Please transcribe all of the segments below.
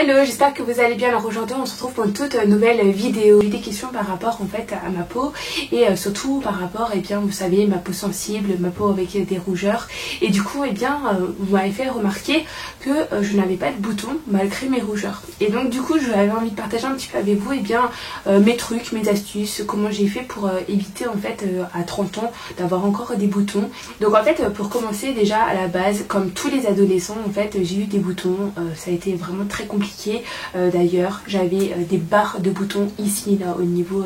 Hello, j'espère que vous allez bien. Alors aujourd'hui on se retrouve pour une toute nouvelle vidéo. J'ai des questions par rapport en fait à ma peau et surtout par rapport, vous savez, ma peau sensible, ma peau avec des rougeurs. Et du coup, vous m'avez fait remarquer que je n'avais pas de boutons malgré mes rougeurs. Et donc du coup, j'avais envie de partager un petit peu avec vous mes trucs, mes astuces, comment j'ai fait pour éviter en fait à 30 ans d'avoir encore des boutons. Donc en fait, pour commencer déjà à la base, comme tous les adolescents en fait, j'ai eu des boutons. Ça a été vraiment très compliqué. D'ailleurs, j'avais des barres de boutons ici là au niveau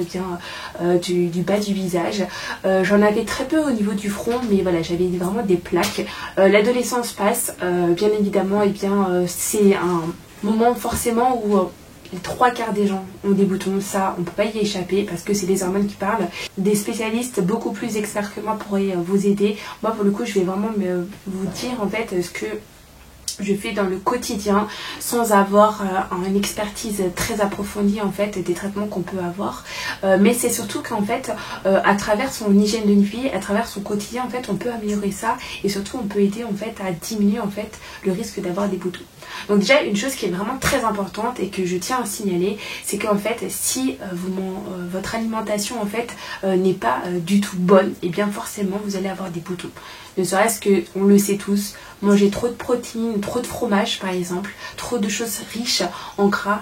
du bas du visage. J'en avais très peu au niveau du front, mais voilà, j'avais vraiment des plaques. L'adolescence passe, bien évidemment, c'est un moment forcément où les 3/4 des gens ont des boutons. Ça, on peut pas y échapper parce que c'est les hormones qui parlent. Des spécialistes beaucoup plus experts que moi pourraient vous aider. Moi, pour le coup, je vais vraiment vous dire en fait ce que je fais dans le quotidien sans avoir une expertise très approfondie en fait des traitements qu'on peut avoir, mais c'est surtout qu'en fait à travers son hygiène de vie, à travers son quotidien en fait, on peut améliorer ça et surtout on peut aider en fait à diminuer en fait le risque d'avoir des boutons. Donc déjà, une chose qui est vraiment très importante et que je tiens à signaler, c'est qu'en fait si votre alimentation en fait n'est pas du tout bonne, et bien forcément vous allez avoir des boutons. Ne serait-ce que, on le sait tous, manger trop de protéines, trop de fromage par exemple, trop de choses riches en gras,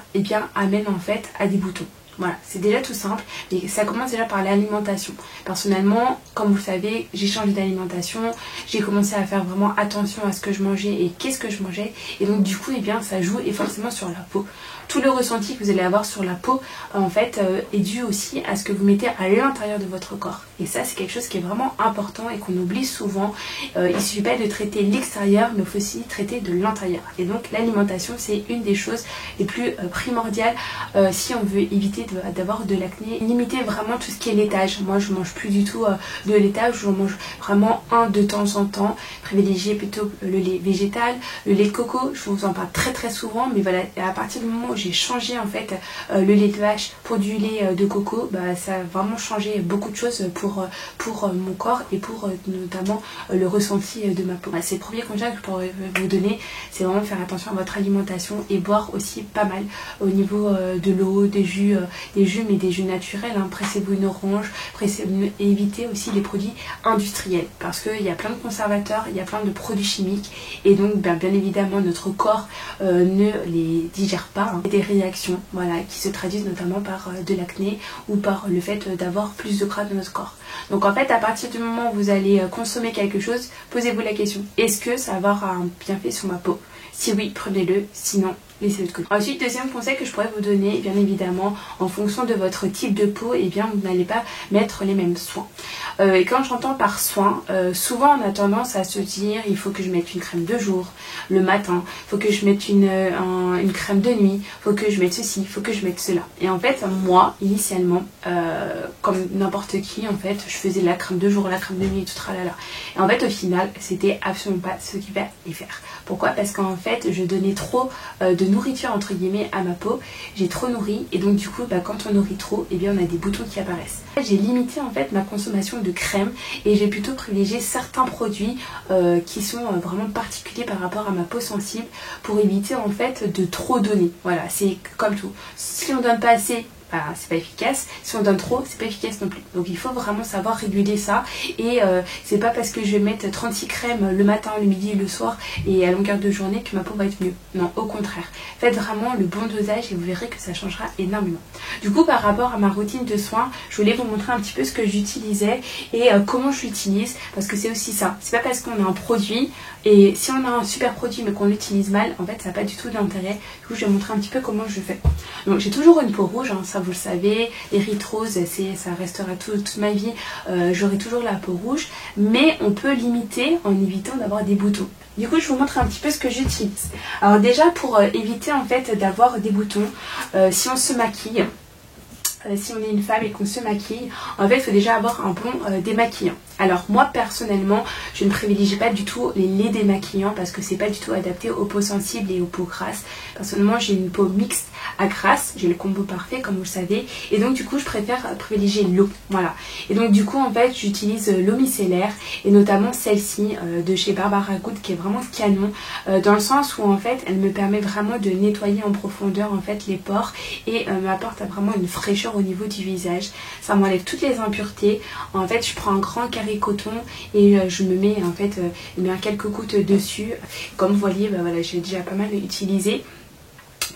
amène en fait à des boutons. Voilà, c'est déjà tout simple, mais ça commence déjà par l'alimentation. Personnellement, comme vous le savez, j'ai changé d'alimentation, j'ai commencé à faire vraiment attention à ce que je mangeais et qu'est-ce que je mangeais. Et donc du coup, ça joue et forcément sur la peau. Tout le ressenti que vous allez avoir sur la peau, en fait, est dû aussi à ce que vous mettez à l'intérieur de votre corps. Et ça, c'est quelque chose qui est vraiment important et qu'on oublie souvent. Il ne suffit pas de traiter l'extérieur, mais il faut aussi traiter de l'intérieur. Et donc l'alimentation, c'est une des choses les plus primordiales si on veut éviter d'avoir de l'acné. Limiter vraiment tout ce qui est laitage. Moi, je mange plus du tout de laitage, je mange vraiment de temps en temps. Privilégier plutôt le lait végétal, le lait de coco. Je vous en parle très très souvent, mais voilà, à partir du moment où j'ai changé en fait le lait de vache pour du lait de coco, ça a vraiment changé beaucoup de choses pour mon corps et pour notamment le ressenti de ma peau. C'est le premier conseil que je pourrais vous donner, c'est vraiment faire attention à votre alimentation et boire aussi pas mal au niveau de l'eau, des jus, mais des jus naturels. Pressez-vous une orange, évitez aussi les produits industriels parce qu'il y a plein de conservateurs, il y a plein de produits chimiques et donc bien évidemment notre corps ne les digère pas. Des réactions qui se traduisent notamment par de l'acné ou par le fait d'avoir plus de gras dans notre corps. Donc en fait, à partir du moment où vous allez consommer quelque chose, posez-vous la question, est-ce que ça va avoir un bienfait sur ma peau? Si oui, prenez-le, sinon laissez-le de côté. Ensuite, deuxième conseil que je pourrais vous donner, bien évidemment, en fonction de votre type de peau, vous n'allez pas mettre les mêmes soins. Et quand j'entends par soins, souvent on a tendance à se dire, il faut que je mette une crème de jour, le matin, il faut que je mette une crème de nuit, il faut que je mette ceci, il faut que je mette cela. Et en fait, moi, initialement, comme n'importe qui, en fait, je faisais la crème de jour, la crème de nuit, tout tralala. Et en fait, au final, c'était absolument pas ce qu'il fallait faire. Pourquoi? Parce qu'en fait, je donnais trop de nourriture entre guillemets à ma peau, j'ai trop nourri et donc du coup quand on nourrit trop, on a des boutons qui apparaissent. J'ai limité en fait ma consommation de crème et j'ai plutôt privilégié certains produits qui sont vraiment particuliers par rapport à ma peau sensible pour éviter en fait de trop donner. Voilà, c'est comme tout. Si on donne pas assez, c'est pas efficace. Si on donne trop, c'est pas efficace non plus. Donc il faut vraiment savoir réguler ça. Et c'est pas parce que je vais mettre 36 crèmes le matin, le midi et le soir et à longueur de journée que ma peau va être mieux. Non, au contraire. Faites vraiment le bon dosage et vous verrez que ça changera énormément. Du coup, par rapport à ma routine de soins, je voulais vous montrer un petit peu ce que j'utilisais et comment je l'utilise. Parce que c'est aussi ça. C'est pas parce qu'on a un produit et si on a un super produit mais qu'on l'utilise mal, en fait ça n'a pas du tout d'intérêt. Du coup, je vais vous montrer un petit peu comment je fais. Donc j'ai toujours une peau rouge, ça vous le savez, les rides roses, ça restera toute ma vie, j'aurai toujours la peau rouge, mais on peut limiter en évitant d'avoir des boutons. Du coup, je vous montre un petit peu ce que j'utilise. Alors déjà, pour éviter en fait d'avoir des boutons, si on se maquille, si on est une femme et qu'on se maquille, en fait il faut déjà avoir un bon démaquillant. Alors moi personnellement, je ne privilégie pas du tout les laits démaquillants parce que c'est pas du tout adapté aux peaux sensibles et aux peaux grasses. Personnellement, j'ai une peau mixte à grasse, j'ai le combo parfait comme vous le savez, et donc du coup je préfère privilégier l'eau, voilà. Et donc du coup en fait j'utilise l'eau micellaire et notamment celle-ci de chez Barbara Good qui est vraiment canon, dans le sens où en fait elle me permet vraiment de nettoyer en profondeur en fait les pores et m'apporte vraiment une fraîcheur au niveau du visage. Ça m'enlève toutes les impuretés. En fait je prends un grand carré coton et je me mets en fait quelques gouttes dessus. Comme vous voyez, voilà, j'ai déjà pas mal utilisé.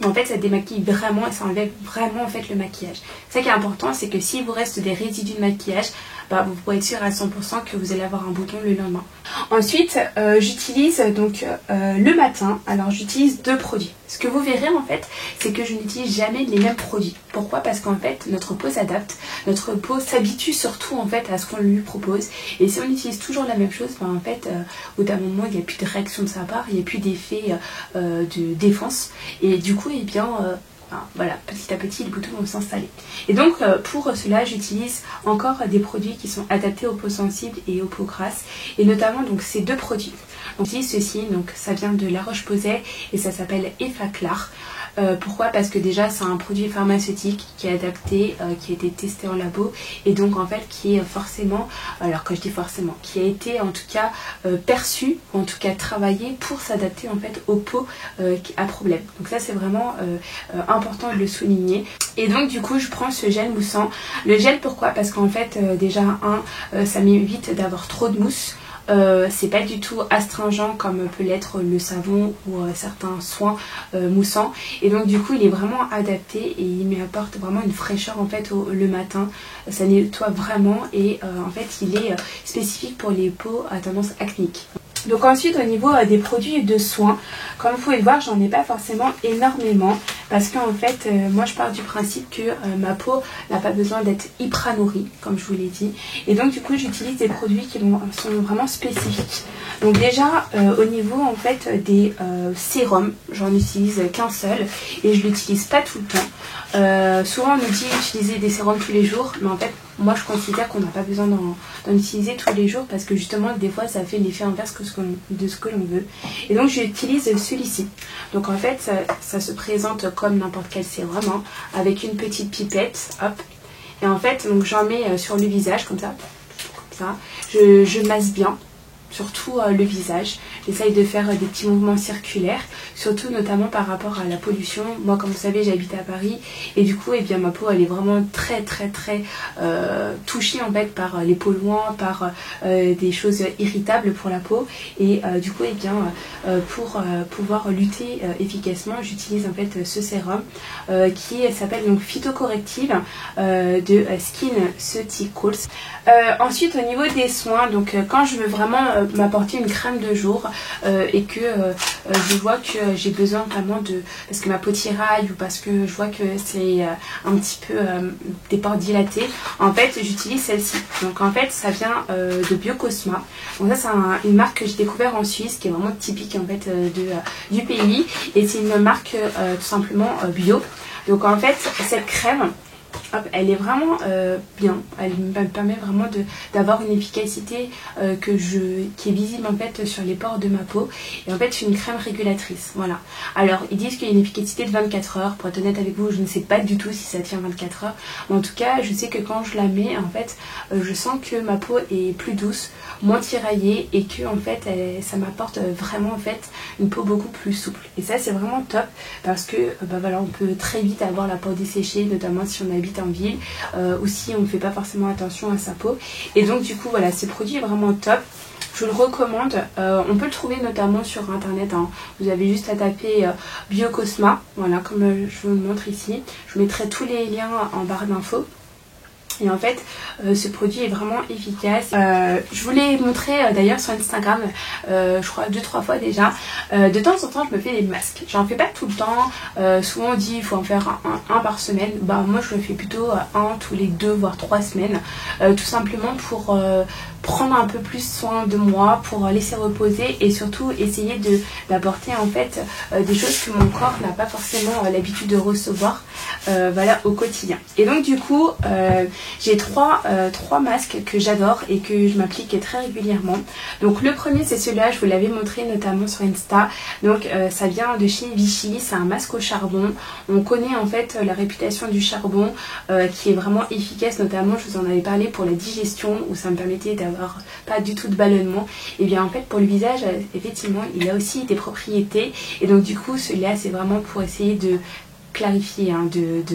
En fait ça démaquille vraiment et ça enlève vraiment en fait le maquillage. Ça qui est important, c'est que s'il vous reste des résidus de maquillage, vous pourrez être sûr à 100% que vous allez avoir un bouton le lendemain. Ensuite j'utilise donc le matin, alors j'utilise 2 produits. Ce que vous verrez en fait, c'est que je n'utilise jamais les mêmes produits. Pourquoi? Parce qu'en fait notre peau s'adapte, notre peau s'habitue surtout en fait à ce qu'on lui propose. Et si on utilise toujours la même chose, en fait au bout d'un moment il n'y a plus de réaction de sa part, il n'y a plus d'effet de défense. Et du coup voilà, petit à petit les boutons vont s'installer. Et donc pour cela j'utilise encore des produits qui sont adaptés aux peaux sensibles et aux peaux grasses, et notamment donc ces 2 produits. Donc j'utilise ceci, donc ça vient de La Roche-Posay et ça s'appelle Effaclar. Pourquoi? Parce que déjà c'est un produit pharmaceutique qui est adapté, qui a été testé en labo, et donc en fait qui est forcément, alors quand je dis forcément, qui a été en tout cas perçu, en tout cas travaillé pour s'adapter en fait aux peaux à problème. Donc ça c'est vraiment important de le souligner. Et donc du coup je prends ce gel moussant. Le gel pourquoi? Parce qu'en fait déjà ça m'évite d'avoir trop de mousse. C'est pas du tout astringent comme peut l'être le savon ou certains soins moussants, et donc du coup il est vraiment adapté et il m'apporte vraiment une fraîcheur en fait le matin. Ça nettoie vraiment et en fait il est spécifique pour les peaux à tendance acnéique. Donc ensuite au niveau des produits de soins, comme vous pouvez le voir, j'en ai pas forcément énormément parce qu'en fait moi je pars du principe que ma peau n'a pas besoin d'être hyper nourrie comme je vous l'ai dit, et donc du coup j'utilise des produits qui sont vraiment spécifiques. Donc déjà au niveau en fait des sérums, j'en utilise qu'un seul et je l'utilise pas tout le temps. Souvent on nous dit utiliser des sérums tous les jours, mais en fait moi je considère qu'on n'a pas besoin d'en utiliser tous les jours parce que justement des fois ça fait l'effet inverse de ce que l'on veut. Et donc j'utilise celui-ci. Donc en fait ça se présente comme n'importe quel sérum, avec une petite pipette, hop. Et en fait donc j'en mets sur le visage comme ça. Je masse bien. Surtout le visage, j'essaye de faire des petits mouvements circulaires, surtout notamment par rapport à la pollution. Moi comme vous savez j'habite à Paris et du coup ma peau elle est vraiment très touchée en fait par les polluants, par des choses irritables pour la peau, et du coup pour pouvoir lutter efficacement j'utilise en fait ce sérum qui s'appelle donc Phytocorrective de SkinCeuticals. Ensuite au niveau des soins, donc quand je veux vraiment m'apporter une crème de jour et que je vois que j'ai besoin vraiment parce que ma peau tiraille ou parce que je vois que c'est un petit peu des pores dilatés, en fait j'utilise celle-ci. Donc en fait ça vient de Biocosma. Donc ça c'est une marque que j'ai découvert en Suisse qui est vraiment typique en fait du pays, et c'est une marque tout simplement bio. Donc en fait cette crème, hop, elle est vraiment bien, elle me permet vraiment d'avoir une efficacité qui est visible en fait sur les pores de ma peau, et en fait c'est une crème régulatrice, voilà. Alors ils disent qu'il y a une efficacité de 24 heures, pour être honnête avec vous je ne sais pas du tout si ça tient 24 heures, mais en tout cas je sais que quand je la mets en fait je sens que ma peau est plus douce, moins tiraillée, et que en fait ça m'apporte vraiment en fait une peau beaucoup plus souple, et ça c'est vraiment top parce que voilà, on peut très vite avoir la peau desséchée, notamment si on habite en ville ou si on ne fait pas forcément attention à sa peau. Et donc du coup voilà, ce produit est vraiment top, je le recommande. On peut le trouver notamment sur internet, vous avez juste à taper Biocosma, voilà, comme je vous le montre ici. Je mettrai tous les liens en barre d'infos. Et en fait ce produit est vraiment efficace. Je vous l'ai montré d'ailleurs sur Instagram, je crois 2-3 fois déjà. De temps en temps je me fais des masques, j'en fais pas tout le temps, souvent on dit il faut en faire un par semaine. Moi je le fais plutôt un tous les 2 voire 3 semaines, tout simplement pour prendre un peu plus soin de moi, pour laisser reposer et surtout essayer d'apporter en fait des choses que mon corps n'a pas forcément l'habitude de recevoir. voilà, au quotidien. Et donc du coup j'ai trois masques que j'adore et que je m'applique très régulièrement. Donc le premier c'est celui-là, je vous l'avais montré notamment sur Insta. Donc ça vient de chez Vichy, c'est un masque au charbon. On connaît en fait la réputation du charbon qui est vraiment efficace, notamment je vous en avais parlé pour la digestion où ça me permettait d'avoir pas du tout de ballonnement. Et bien en fait pour le visage effectivement il a aussi des propriétés et donc du coup celui-là c'est vraiment pour essayer de clarifier, hein,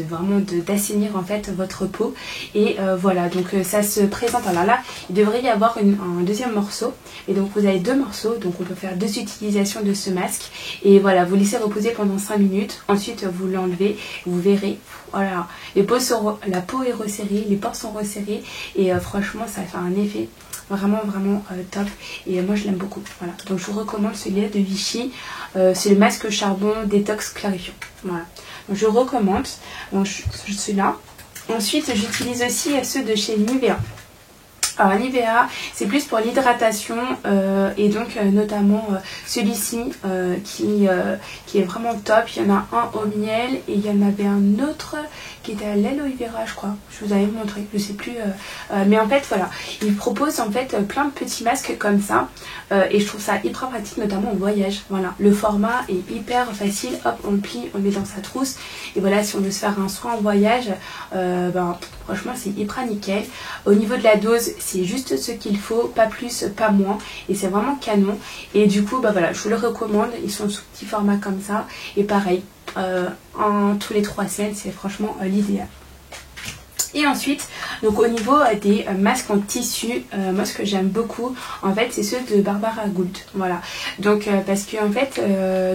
vraiment d'assainir en fait votre peau. Et voilà, donc ça se présente. Alors là il devrait y avoir un deuxième morceau et donc vous avez deux morceaux, donc on peut faire deux utilisations de ce masque et voilà, vous laissez reposer pendant 5 minutes, ensuite vous l'enlevez, vous verrez, voilà, la peau est resserrée, les pores sont resserrés et franchement ça fait un effet vraiment top et moi je l'aime beaucoup. Voilà, donc je vous recommande celui-là de Vichy, c'est le masque charbon détox clarifiant. Voilà, donc je recommande donc celui-là. Ensuite j'utilise aussi ceux de chez Nivea. Alors Nivea c'est plus pour l'hydratation et donc notamment celui-ci qui est vraiment top. Il y en a un au miel et il y en avait un autre qui était à l'aloe vera je crois. Je vous avais montré, je sais plus. Mais en fait voilà, il propose en fait plein de petits masques comme ça et je trouve ça hyper pratique notamment en voyage. Voilà, le format est hyper facile, hop on le plie, on le met dans sa trousse et voilà, si on veut se faire un soin en voyage, franchement c'est hyper nickel. Au niveau de la dose c'est juste ce qu'il faut, pas plus, pas moins et c'est vraiment canon et du coup voilà, je vous le recommande, ils sont sous petit format comme ça et pareil, tous les 3 semaines c'est franchement l'idéal. Et ensuite, donc au niveau des masques en tissu, moi ce que j'aime beaucoup, en fait, c'est ceux de Barbara Gould. Voilà. Donc parce que en fait,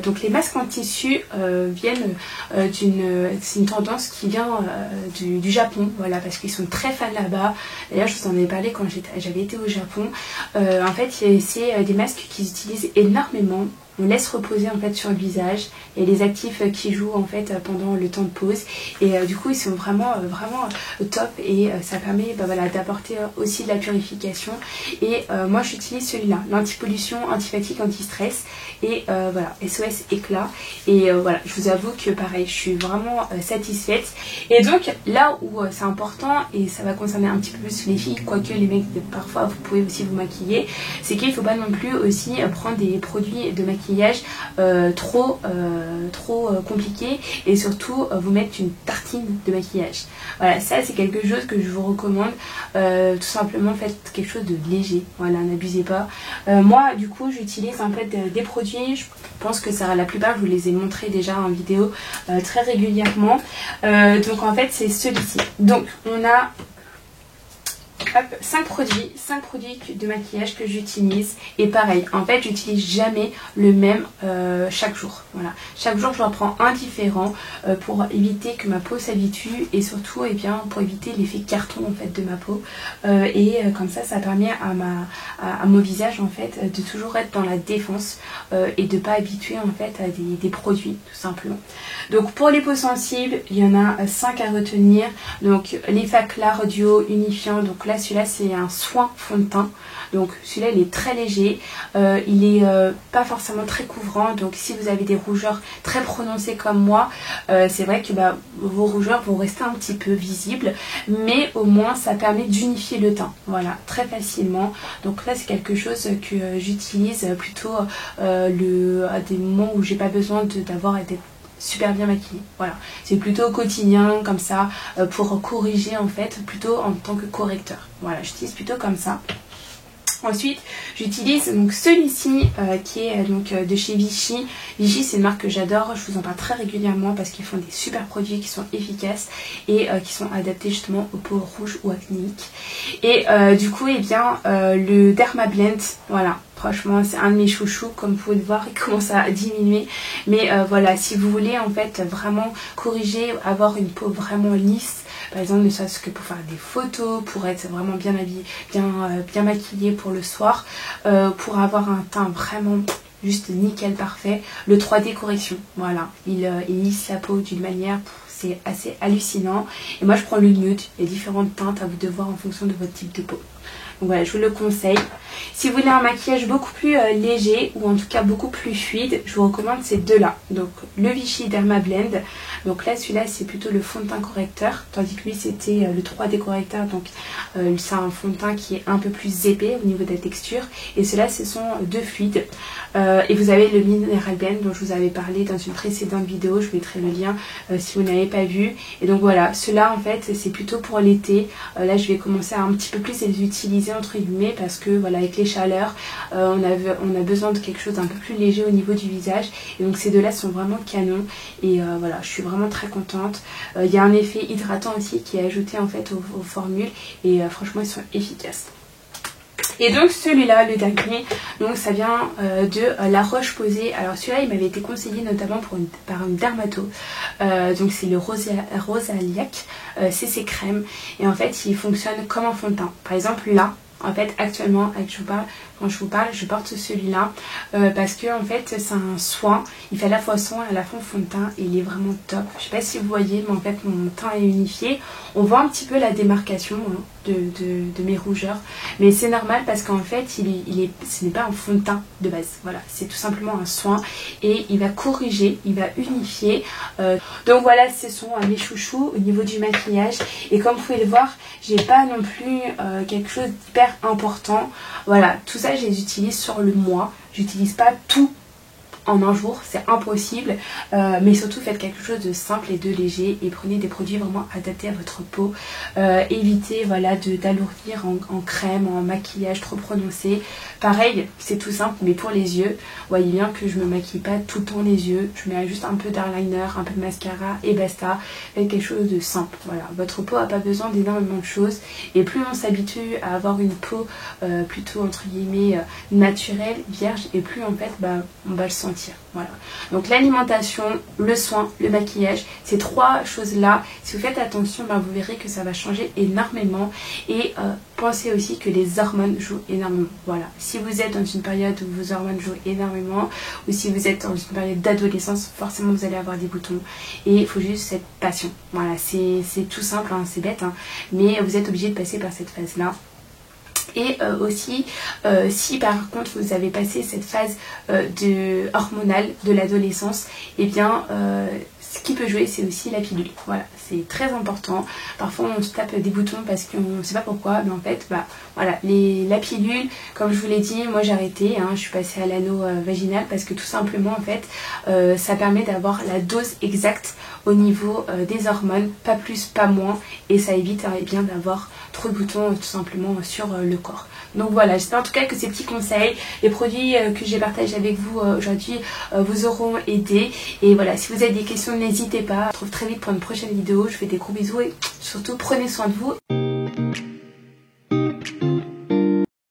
donc les masques en tissu viennent c'est une tendance qui vient du Japon. Voilà, parce qu'ils sont très fans là-bas. D'ailleurs, je vous en ai parlé quand j'avais été au Japon. En fait, c'est des masques qu'ils utilisent énormément. On laisse reposer en fait sur le visage et les actifs qui jouent en fait pendant le temps de pause et du coup ils sont vraiment top et ça permet voilà, d'apporter aussi de la purification et moi j'utilise celui-là, l'antipollution, antifatigue, anti-stress et voilà, SOS éclat et voilà, je vous avoue que pareil je suis vraiment satisfaite et donc là où c'est important et ça va concerner un petit peu plus les filles, quoique les mecs parfois vous pouvez aussi vous maquiller, c'est qu'il ne faut pas non plus aussi prendre des produits de maquillage trop compliqué et surtout vous mettre une tartine de maquillage. Voilà, ça c'est quelque chose que je vous recommande. Tout simplement faites quelque chose de léger. Voilà, n'abusez pas. Moi du coup j'utilise en fait des produits, je pense que ça, la plupart je vous les ai montrés déjà en vidéo très régulièrement. Donc en fait c'est celui-ci. Donc on a 5 produits de maquillage que j'utilise et pareil en fait j'utilise jamais le même chaque jour. Voilà, chaque jour je reprends un différent pour éviter que ma peau s'habitue et surtout pour éviter l'effet carton en fait de ma peau comme ça permet à mon visage en fait de toujours être dans la défense et de pas habituer en fait à des produits tout simplement. Donc pour les peaux sensibles il y en a 5 à retenir. Donc l'Effaclar Duo Unifiant, donc là celui-là c'est un soin fond de teint, donc celui-là il est très léger, il est pas forcément très couvrant, donc si vous avez des rougeurs très prononcées comme moi, c'est vrai que vos rougeurs vont rester un petit peu visibles, mais au moins ça permet d'unifier le teint, voilà, très facilement. Donc là c'est quelque chose que j'utilise plutôt à des moments où j'ai pas besoin d'avoir été super bien maquillée. Voilà, c'est plutôt au quotidien comme ça pour corriger en fait, plutôt en tant que correcteur. Voilà, j'utilise plutôt comme ça. Ensuite, j'utilise donc celui-ci qui est donc de chez Vichy. Vichy, c'est une marque que j'adore. Je vous en parle très régulièrement parce qu'ils font des super produits qui sont efficaces et qui sont adaptés justement aux peaux rouges ou acnéiques. Et du coup, le Dermablend, voilà. Franchement, c'est un de mes chouchous, comme vous pouvez le voir, il commence à diminuer. Mais voilà, si vous voulez en fait vraiment corriger, avoir une peau vraiment lisse, par exemple, ne serait-ce que pour faire des photos, pour être vraiment bien habillé, bien maquillé pour le soir, pour avoir un teint vraiment juste nickel, parfait, le 3D correction, voilà, il lisse la peau d'une manière, c'est assez hallucinant. Et moi je prends le nude, il y a différentes teintes à vous de voir en fonction de votre type de peau. Donc voilà, je vous le conseille. Si vous voulez un maquillage beaucoup plus léger ou en tout cas beaucoup plus fluide, je vous recommande ces deux-là. Donc le Vichy Dermablend, Donc là celui-là c'est plutôt le fond de teint correcteur, tandis que lui c'était le 3D correcteur, donc c'est un fond de teint qui est un peu plus épais au niveau de la texture. Et ceux-là ce sont deux fluides. Et vous avez le Mineral Blend dont je vous avais parlé dans une précédente vidéo, je vous mettrai le lien si vous n'avez pas vu. Et donc voilà, ceux-là en fait c'est plutôt pour l'été. Là je vais commencer à un petit peu plus les utiliser entre guillemets, parce que voilà, avec les chaleurs on a besoin de quelque chose d'un peu plus léger au niveau du visage. Et donc ces deux-là sont vraiment canons. Et voilà, je suis vraiment très contente. Il y a un effet hydratant aussi qui est ajouté en fait aux formules. Et franchement ils sont efficaces. Et donc celui-là, le dernier, donc ça vient de La Roche-Posay. Alors celui-là il m'avait été conseillé notamment par une dermato. Donc c'est le Rosaliac CC Crème. Et en fait il fonctionne comme un fond de teint. Par exemple là, en fait actuellement quand je vous parle, je porte celui-là parce que en fait c'est un soin, il fait à la fois soin et à la fois fond de teint et il est vraiment top. Je sais pas si vous voyez, mais en fait mon teint est unifié. On voit un petit peu la démarcation de mes rougeurs, mais c'est normal parce qu'en fait ce n'est pas un fond de teint de base. Voilà, c'est tout simplement un soin et il va corriger, il va unifier. Donc voilà, ce sont mes chouchous au niveau du maquillage. Et comme vous pouvez le voir, j'ai pas non plus quelque chose d'hyper important. Voilà, tout ça je les utilise sur le mois. J'utilise pas tout en un jour, c'est impossible, mais surtout faites quelque chose de simple et de léger et prenez des produits vraiment adaptés à votre peau. Évitez voilà d'alourdir en crème, en maquillage trop prononcé. Pareil, c'est tout simple, mais pour les yeux, voyez bien que je me maquille pas tout le temps les yeux, je mets juste un peu d'eyeliner, un peu de mascara et basta. Faites quelque chose de simple. Voilà, votre peau n'a pas besoin d'énormément de choses, et plus on s'habitue à avoir une peau plutôt entre guillemets naturelle, vierge, et plus en fait on va le sentir. Voilà. Donc l'alimentation, le soin, le maquillage, ces trois choses là, si vous faites attention, vous verrez que ça va changer énormément. Et pensez aussi que les hormones jouent énormément. Voilà, si vous êtes dans une période où vos hormones jouent énormément, ou si vous êtes dans une période d'adolescence, forcément vous allez avoir des boutons, et il faut juste cette passion. Voilà, c'est tout simple, hein, c'est bête, hein, mais vous êtes obligé de passer par cette phase là. Et aussi, si par contre vous avez passé cette phase hormonale de l'adolescence, et bien ce qui peut jouer c'est aussi la pilule. Voilà, c'est très important. Parfois on se tape des boutons parce qu'on ne sait pas pourquoi, mais en fait voilà, la pilule, comme je vous l'ai dit, moi j'ai arrêté, hein, je suis passée à l'anneau vaginal parce que tout simplement en fait ça permet d'avoir la dose exacte au niveau des hormones, pas plus pas moins, et ça évite bien d'avoir trop de boutons tout simplement sur le corps. Donc voilà, j'espère en tout cas que ces petits conseils, les produits que j'ai partagés avec vous aujourd'hui vous auront aidé. Et voilà, si vous avez des questions, n'hésitez pas. On se retrouve très vite pour une prochaine vidéo. Je vous fais des gros bisous et surtout prenez soin de vous.